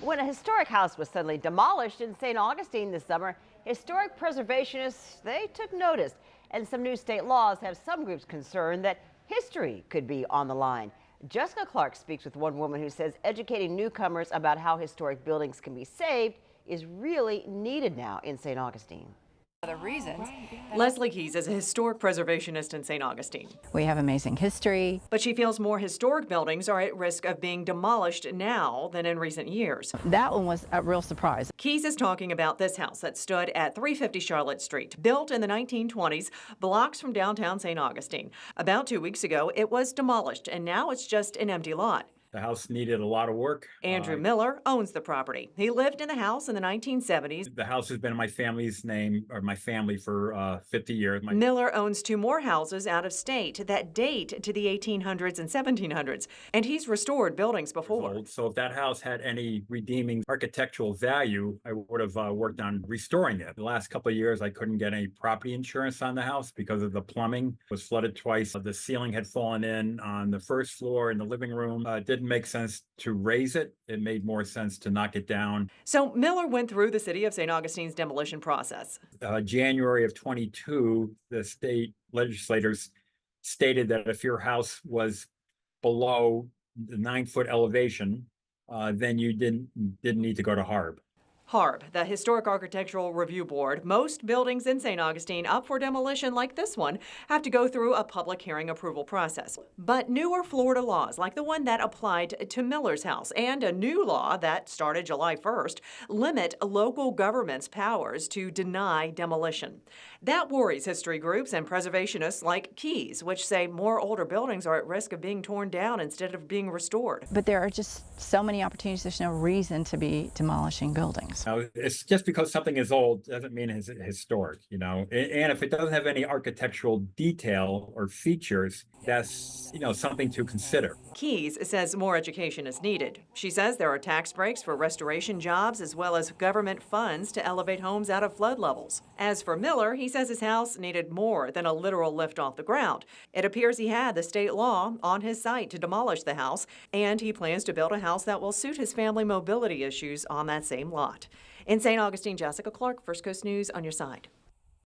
When a historic house was suddenly demolished in St. Augustine this summer, historic preservationists, they took notice. And some new state laws have some groups concerned that history could be on the line. Jessica Clark speaks with one woman who says educating newcomers about how historic buildings can be saved is really needed now in St. Augustine. Other reasons. Leslie Keys is a historic preservationist in St. Augustine. We have amazing history. But she feels more historic buildings are at risk of being demolished now than in recent years. That one was a real surprise. Keys is talking about this house that stood at 350 Charlotte Street, built in the 1920s, blocks from downtown St. Augustine. About 2 weeks ago, it was demolished, and now it's just an empty lot. The house needed a lot of work. Andrew Miller owns the property. He lived in the house in the 1970s. The house has been in my family's name, or my family, for 50 years. Miller owns two more houses out of state that date to the 1800s and 1700s, and he's restored buildings before. So if that house had any redeeming architectural value, I would have worked on restoring it. The last couple of years, I couldn't get any property insurance on the house because of the plumbing. It was flooded twice. The ceiling had fallen in on the first floor in the living room. It didn't make sense to raise it. It made more sense to knock it down. So Miller went through the city of St. Augustine's demolition process. January of 22, the state legislators stated that if your house was below the 9-foot elevation, then you didn't need to go to HARB. HARB, the Historic Architectural Review Board. Most buildings in St. Augustine up for demolition like this one have to go through a public hearing approval process. But newer Florida laws, like the one that applied to Miller's house and a new law that started July 1st, limit local government's powers to deny demolition. That worries history groups and preservationists like Keys, which say more older buildings are at risk of being torn down instead of being restored. But there are just so many opportunities. There's no reason to be demolishing buildings. Now, it's just because something is old doesn't mean it's historic, you know. And if it doesn't have any architectural detail or features, that's, something to consider. Keys says more education is needed. She says there are tax breaks for restoration jobs as well as government funds to elevate homes out of flood levels. As for Miller, he says his house needed more than a literal lift off the ground. It appears he had the state law on his site to demolish the house, and he plans to build a house that will suit his family mobility issues on that same lot. In St. Augustine, Jessica Clark, First Coast News on your side.